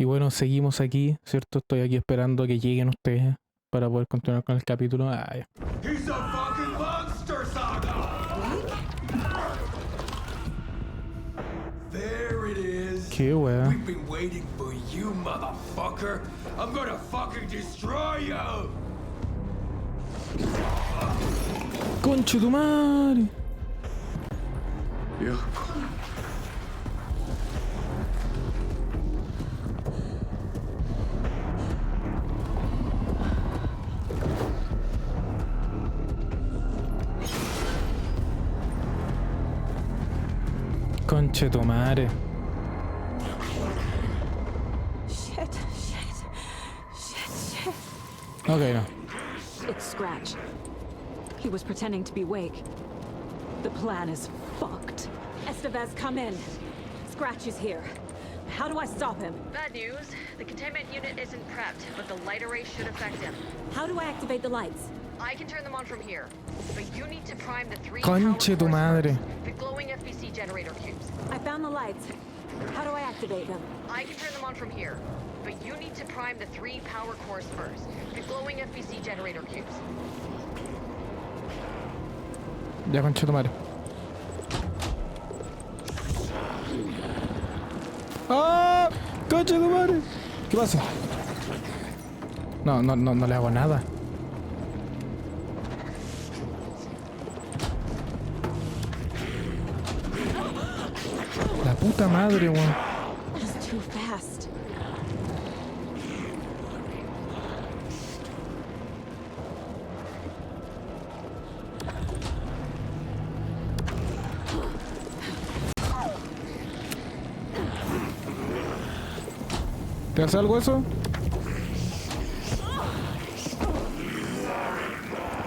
Y bueno, seguimos aquí, ¿cierto? Estoy aquí esperando a que lleguen ustedes para poder continuar con el capítulo. Ah, ya. He's a fucking monster, Saga! There it is. Qué wea. We've been waiting for you, motherfucker. I'm gonna fucking destroy you. ¡Conche tu madre! Yeah. Conche tu madre. Shit. Ok, no. It's Scratch. He was pretending to be Wake. The plan is fucked. Estevez, come in. Scratch is here. How do I stop him? Bad news. The containment unit isn't prepped, but the light array should affect him. How do I activate the lights? I can turn them on from here, but you need to prime the three Conche tu power cores madre. first, the glowing FBC generator cubes. I found the lights. How do I activate them? I can turn them on from here, but you need to prime the three power cores first, the glowing FBC generator cubes. Ya, conche tu madre. ¡Ah! ¡Conche tu madre! ¿Qué pasa? No le hago nada. La puta madre, weón. He's too fast. ¿Te hace algo eso?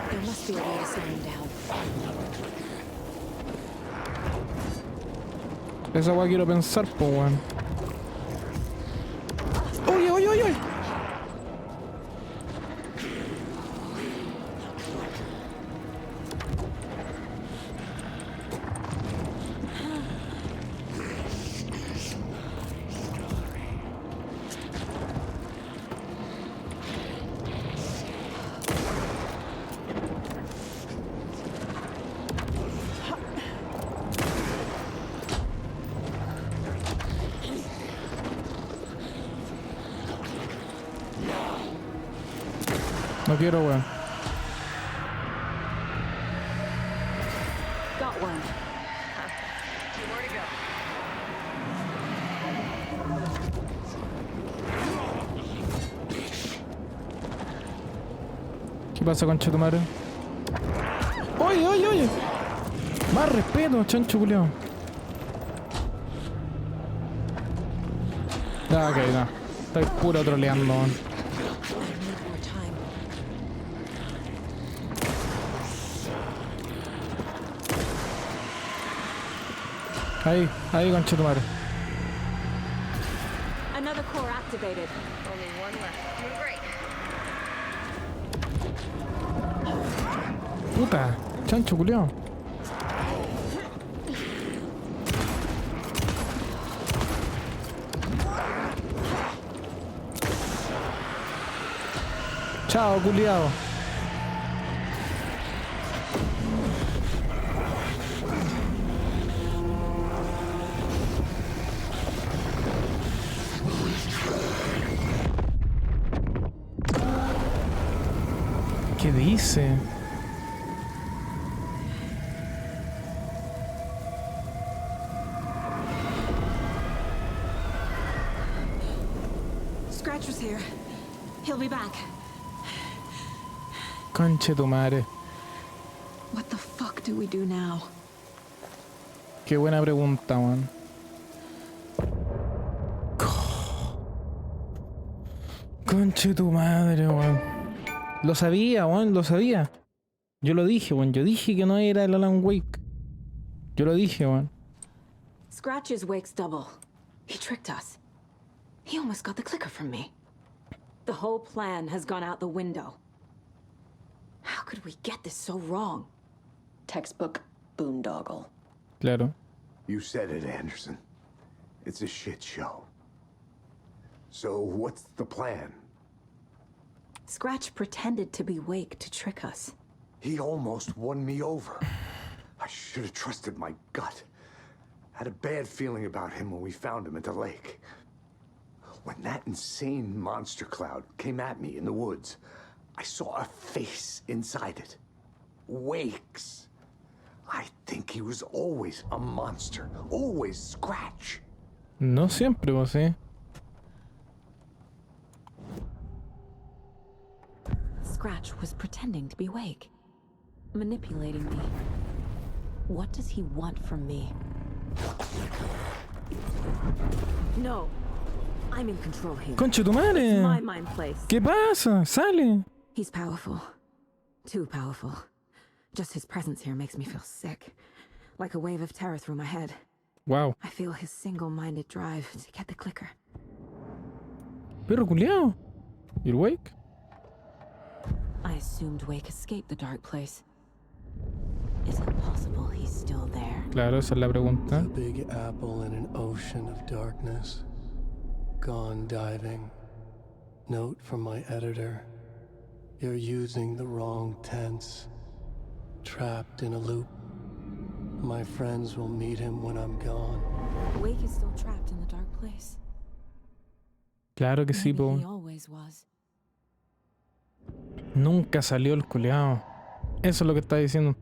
There must be a way to slow him down. Esa weá quiero pensar, po, weón. ¡Oye! No quiero, weón. Got one. 2 more to go. ¿Qué pasa, concha tu madre? ¡Oye! Más respeto, chancho culiao. Ah, ok, no. Estoy puro troleando, man. I need more time. Ahí, concha tu madre. Another core activated. Only one left. Doing great. Puta, chancho culiao. Chao, culiao. ¿Qué dice? Scratch was here. He'll be back. Conche tu madre. What the fuck do we do now? Qué buena pregunta, man. Conche tu madre, weón. Lo sabía, weón, lo sabía. Yo lo dije, weón. Yo dije que no era el Alan Wake. Yo lo dije, weón. Scratch is Wake's double. He tricked us. He almost got the clicker from me. The whole plan has gone out the window. How could we get this so wrong? Textbook boondoggle. Claro. You said it, Anderson. It's a shit show. So what's the plan? Scratch pretended to be Wake to trick us. He almost won me over. I should have trusted my gut. Had a bad feeling about him when we found him at the lake. When that insane monster cloud came at me in the woods, I saw a face inside it. Wake's. I think he was always a monster. Always Scratch. No siempre, vos, Scratch was pretending to be Wake. Manipulating me. What does he want from me? No. I'm in control here. Concha tu It's madre. my mind place. ¿Qué pasa? Sale. He's powerful. Too powerful. Just his presence here makes me feel sick. Like a wave of terror through my head. Wow. I feel his single-minded drive to get the clicker. Perro culiao. ¿Y el Wake? I assumed Wake escaped the dark place. Is it possible he's still there? Claro, esa es la pregunta. The big apple in an ocean of darkness. Gone diving. Note from my editor. You're using the wrong tense. Trapped in a loop. My friends will meet him when I'm gone. Wake is still trapped in the dark place. Claro que sí, Maybe po. he always was. Nunca salió el culiao. Eso es lo que está diciendo.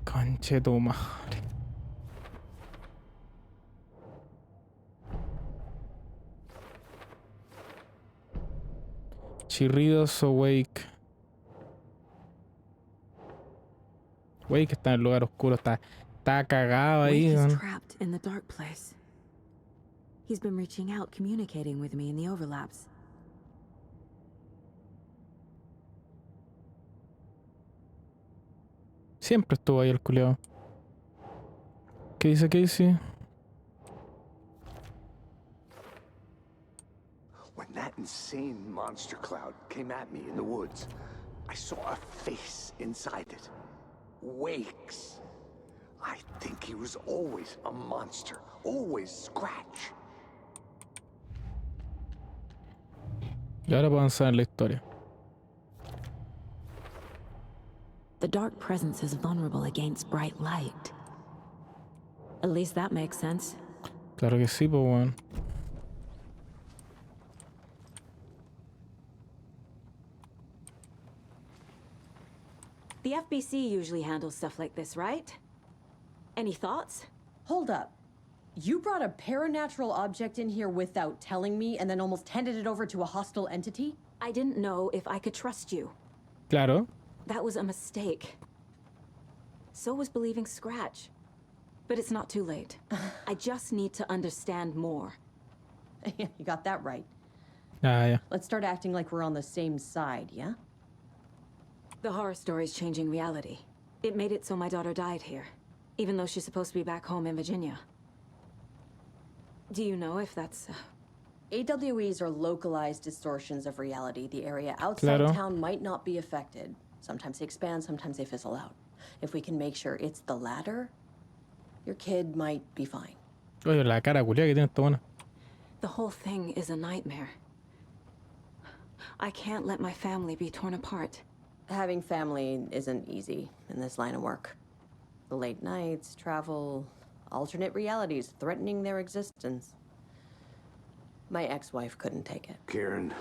Conche tu madre. Chirridos o Wake. Wake está en el lugar oscuro, está cagado Wake ahí, is weón. trapped in the dark place. He's been reaching out, communicating with me in the overlaps. Siempre estuvo ahí el culiao. ¿Qué dice Casey? When that insane monster cloud came at me in the woods, I saw a face inside it. Wake's. I think he was always a monster. Always Scratch. Y ahora podemos avanzar en la historia. The dark presence is vulnerable against bright light. At least that makes sense. Claro que sí, pues weón. The FBC usually handles stuff like this, right? Any thoughts? Hold up. You brought a paranatural object in here without telling me and then almost handed it over to a hostile entity? I didn't know if I could trust you. Claro. That was a mistake. So was believing Scratch. But it's not too late. I just need to understand more. You got that right. Ah, ya. Let's start acting like we're on the same side, yeah? The horror story's changing reality. It made it so my daughter died here, even though she's supposed to be back home in Virginia. Do you know if that's... AWEs are localized distortions of reality. The area outside Claro. town might not be affected. Sometimes they expand, sometimes they fizzle out. If we can make sure it's the latter, your kid might be fine. Oye, la cara culiada que tiene esta buena. The whole thing is a nightmare. I can't let my family be torn apart. Having family isn't easy in this line of work. The late nights, travel, alternate realities threatening their existence. My ex-wife couldn't take it. Karen,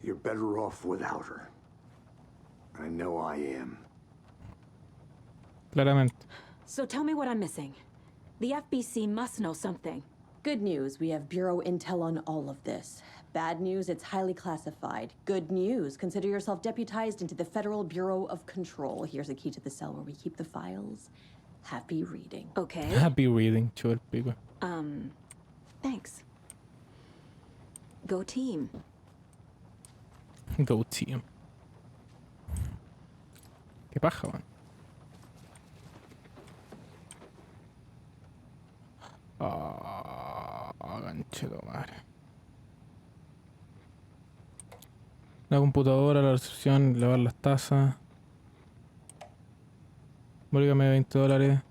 you're better off without her. I know I am. Claramente. So tell me what I'm missing. The FBC must know something. Good news, we have Bureau intel on all of this. Bad news, it's highly classified. Good news, consider yourself deputized into the Federal Bureau of Control. Here's a key to the cell where we keep the files. Happy reading. Okay. Happy reading, chulo el pico. Thanks. Go team. Go team. Qué paja, man. Ganchero, madre. La computadora, la recepción, lavar las tazas. Bórgame $20.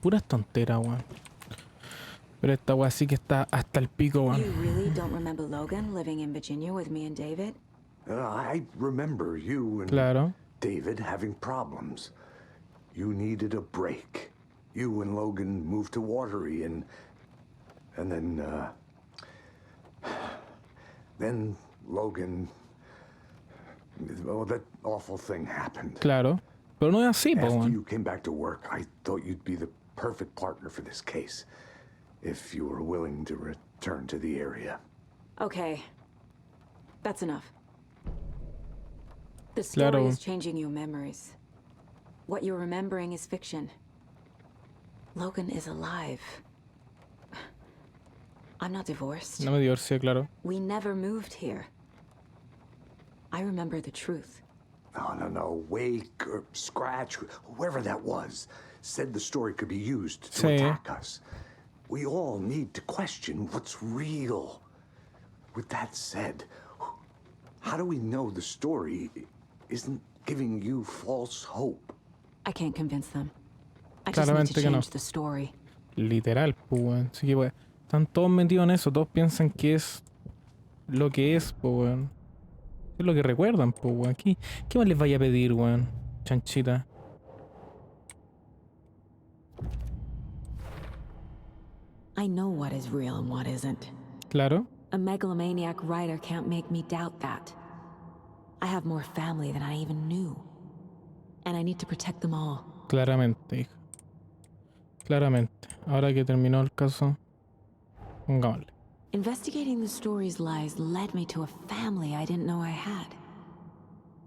Puras tonteras, weón. Pero esta weá sí que está hasta el pico, weón. You really don't remember Logan living in Virginia with me and David? I remember you and Claro. David having problems. You needed a break. You and Logan moved to Watery and then Logan, well, that awful thing happened. Claro. Pero no es así, po, After weón. you came back to work, I thought you'd be the perfect partner for this case, if you were willing to return to the area. Okay. That's enough. The Claro. story is changing your memories. What you're remembering is fiction. Logan is alive. I'm not divorced. No me divorcié, claro. We never moved here. I remember the truth. No. Wake or Scratch, whoever that was, said the story could be used to Sí. attack us. We all need to question what's real. With that said, how do we know the story isn't giving you false hope? I can't convince them. I just need Claramente to que no. change the story. Literal, pues, weón. Así que, weón. Están todos metidos en eso. Todos piensan que es lo que es, pues, weón. Es lo que recuerdan, pues, weón. ¿Qué más les vaya a pedir, weón? Chanchita. I know what is real and what isn't. Claro. A megalomaniac writer can't make me doubt that. I have more family than I even knew. And I need to protect them all. Claramente, hija. Claramente. Ahora que terminó el caso, pongámosle. Investigating the story's lies led me to a family I didn't know I had.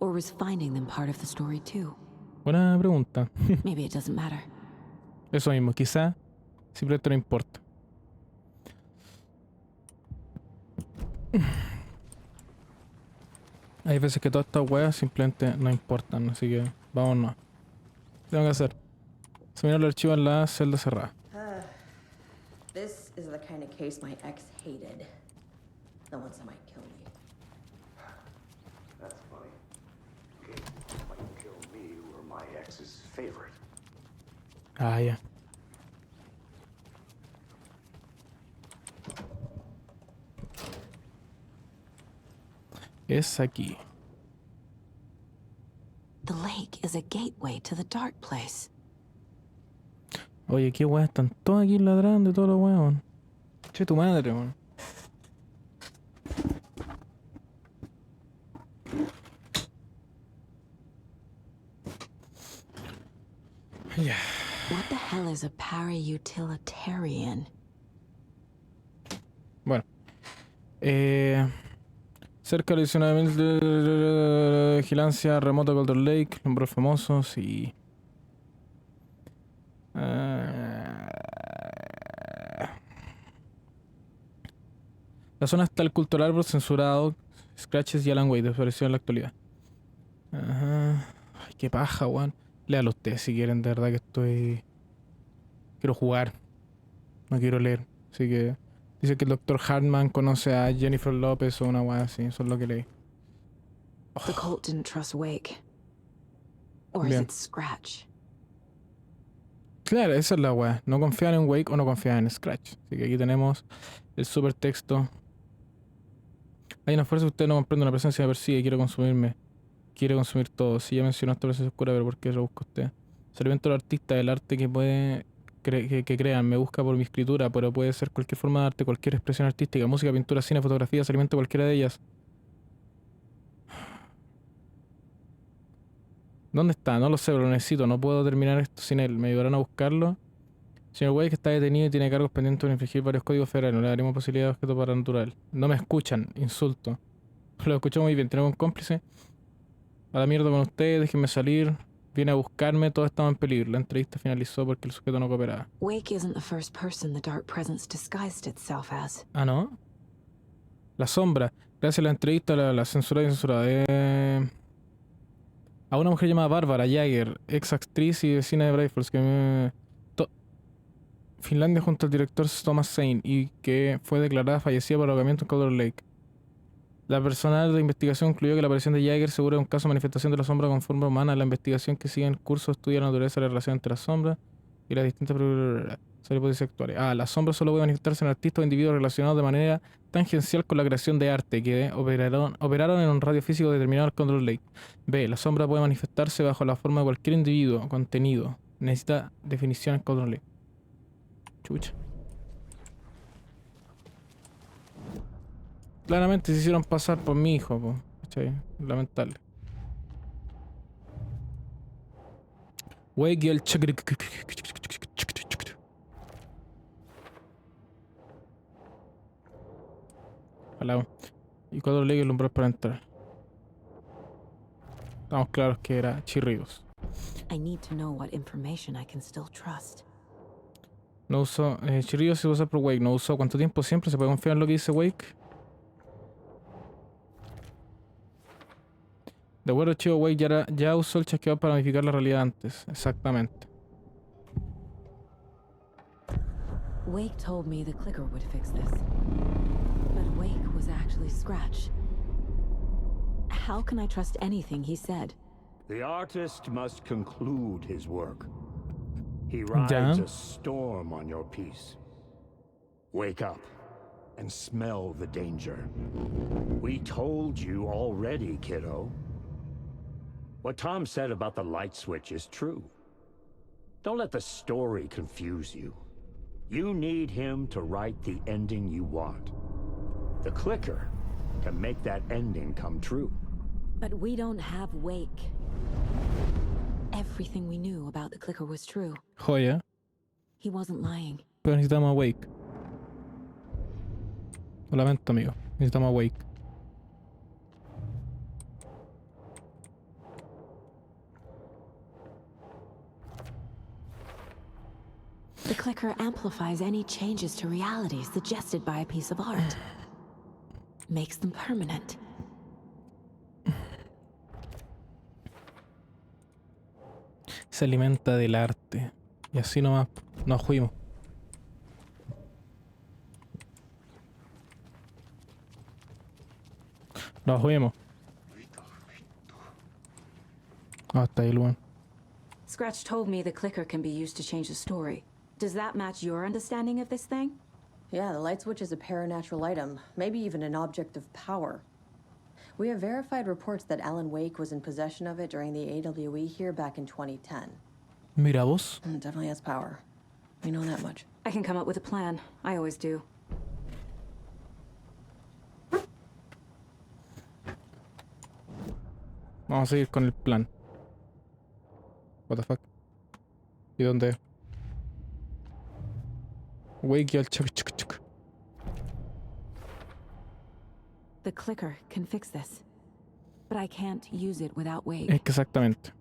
Or was finding them part of the story too. Buena pregunta. Maybe it doesn't matter. Eso mismo, quizá simplemente no importa. Hay veces que todas estas weas simplemente no importan, así que vámonos. ¿Qué tengo que hacer? Examinar el archivo en la celda cerrada. This is the kind of case my ex hated. The ones that might kill me. That's funny. Cases might kill me were my ex's favorite. Ah, ya. Es aquí. The lake is a gateway to the dark place. Oye, qué weas, están todos aquí ladrando y todos los weón. Che, tu madre, weón. Ya. What the hell is a para-utilitarian? Bueno. Cerca adicionalmente de vigilancia remota Golden Lake, nombres famosos y... La zona está el cultural árbol censurado, Scratches y Alan Wake, desapareció en la actualidad. Ajá. Ay, qué paja, weón. Léalo ustedes si quieren, de verdad que estoy... Quiero jugar. No quiero leer. Así que... Dice que el Dr. Hartman conoce a Jennifer López o una weá así. Eso es lo que leí. The cult didn't trust Wake. Or is Bien. it Scratch? Claro, esa es la weá. No confían en Wake o no confían en Scratch. Así que aquí tenemos el super texto. Hay una fuerza que usted no comprende, una presencia me persigue, quiere consumirme. Quiere consumir todo. Sí, ya mencionó esta presencia oscura, pero ¿por qué lo busca usted? Se alimenta del artista, del arte que puede... que crean, me busca por mi escritura, pero puede ser cualquier forma de arte, cualquier expresión artística, música, pintura, cine, fotografía, se alimenta cualquiera de ellas. ¿Dónde está? No lo sé, pero lo necesito, no puedo terminar esto sin él. ¿Me ayudarán a buscarlo? Señor Wake está detenido y tiene cargos pendientes por infringir varios códigos federales. No le daremos posibilidad de objeto paranatural. No me escuchan, insulto. Lo escucho muy bien, tenemos un cómplice. A la mierda con usted, déjenme salir. Viene a buscarme, todos estamos en peligro. La entrevista finalizó porque el sujeto no cooperaba. Wake isn't the first person the dark presence disguised itself as. Ah, ¿no? La sombra. Gracias a la entrevista, la censurada y censurada. A una mujer llamada Bárbara Jagger, ex actriz y vecina de Bradford, que Finlandia junto al director Thomas Zane y que fue declarada fallecida por ahogamiento en Caldor Lake. La personal de investigación concluyó que la aparición de Jagger seguro es un caso de manifestación de la sombra con forma humana. La investigación que sigue en curso estudia la naturaleza de la relación entre la sombra y las distintas... Solo hipótesis actuales. La sombra solo puede manifestarse en artistas o individuos relacionados de manera tangencial con la creación de arte que operaron en un radio físico determinado al Control Lake. B. La sombra puede manifestarse bajo la forma de cualquier individuo o contenido. Necesita definición en Control Lake. Chucha. Claramente se hicieron pasar por mi hijo, po. ¿Cachai? Lamentable. Wake y el Ojalá. Y 4 leyes el umbral para entrar. Estamos claros que era chirridos. I need to know what information I can still trust. No usó. Chirridos se usa por Wake. No usó. ¿Cuánto tiempo siempre? ¿Se puede confiar en lo que dice Wake? De acuerdo, chico, Wake ya usó el chasqueador para modificar la realidad antes. Exactamente. Wake told me the clicker would fix this. But Wake was actually Scratch. How can I trust anything he said? The artist must conclude his work. He rides a storm on your piece. Wake up and smell the danger. We told you already, kiddo. What Tom said about the light switch is true. Don't let the story confuse you. You need him to write the ending you want. The clicker can make that ending come true. But we don't have Wake. Everything we knew about the clicker was true. Joya. He wasn't lying. Pero necesitamos a Wake. Lo lamento, amigo. Necesitamos a Wake. The clicker amplifies any changes to reality suggested by a piece of art. Makes them permanent. Se alimenta del arte. Y así nomás nos fuimos. Nos fuimos. Está ahí el weón. Scratch told me the clicker can be used to change the story. Does that match your understanding of this thing? Yeah, the light switch is a paranatural item, maybe even an object of power. We have verified reports that Alan Wake was in possession of it during the AWE here back in 2010. Mira vos. It definitely has power. We know that much. I can come up with a plan. I always do. Vamos a seguir con el plan. What the fuck? ¿Y dónde? Wake y al chuk chuk chuk. The clicker can fix this. But I can't use it without Wake. Es que exactamente.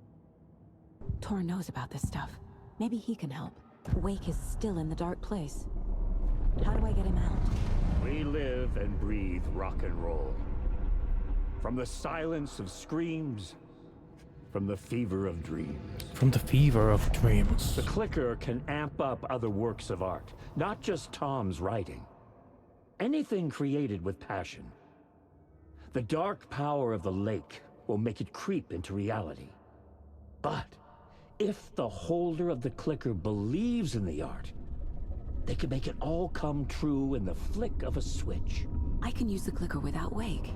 Tor knows about this stuff. Maybe he can help. Wake is still in the dark place. How do I get him out? We live and breathe rock and roll. From the silence of screams, from the fever of dreams. From the fever of dreams. The clicker can amp up other works of art, not just Tom's writing. Anything created with passion. The dark power of the lake will make it creep into reality. But if the holder of the clicker believes in the art, they can make it all come true in the flick of a switch. I can use the clicker without Wake.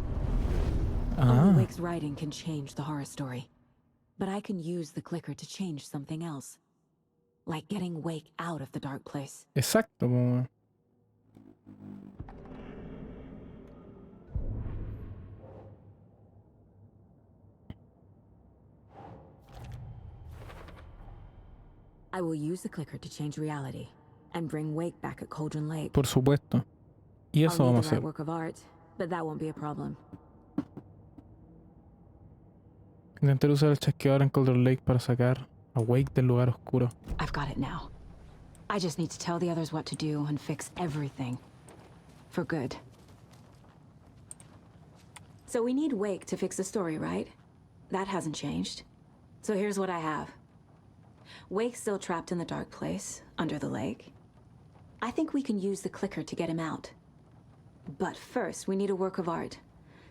Only Wake's writing can change the horror story. But I can use the clicker to change something else. Like getting Wake out of the dark place. Exacto. Po. I will use the clicker to change reality and bring Wake back at Cauldron Lake. Por supuesto. Y eso I'll need vamos a the right hacer. work of art, but that won't be a problem. Intentar usar el chasqueador en Cauldron Lake para sacar a Wake del lugar oscuro. I've got it now. I just need to tell the others what to do and fix everything. For good. So we need Wake to fix the story, right? That hasn't changed. So here's what I have. Wake's still trapped in the dark place, under the lake. I think we can use the clicker to get him out. But first, we need a work of art.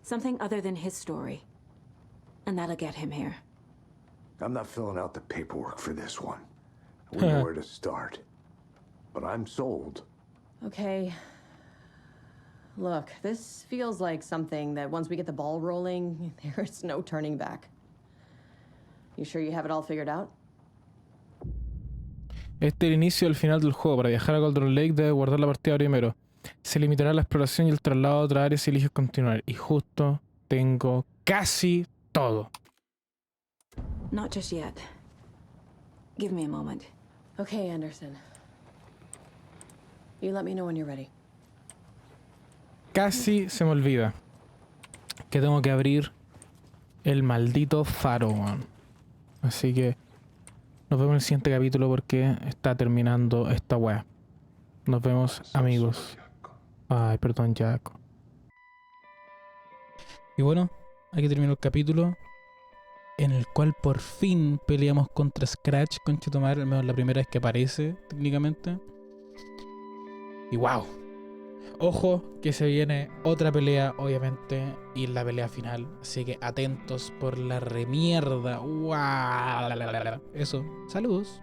Something other than his story. And that'll get him here. I'm not filling out the paperwork for this one. We know where to start. but I'm sold. Okay. Look, this feels like something that once we get the ball rolling, there's no turning back. You sure you have it all figured out? Este es el inicio del final del juego. Para viajar a Golden Lake debes guardar la partida primero. Se limitará a la exploración y el traslado a otra área si eliges continuar. Y justo tengo casi todo. Not just yet. Give me a moment. Okay, Anderson. You let me know when you're ready. Casi se me olvida que tengo que abrir el maldito faro, man. Así que nos vemos en el siguiente capítulo porque está terminando esta wea. Nos vemos, amigos. Ay, perdón, Jack. Y bueno, aquí terminó el capítulo en el cual por fin peleamos contra Scratch, conchetumare, al menos la primera vez que aparece técnicamente. Y wow. Ojo que se viene otra pelea, obviamente, y la pelea final. Así que atentos por la remierda. ¡Wow! Eso. Saludos.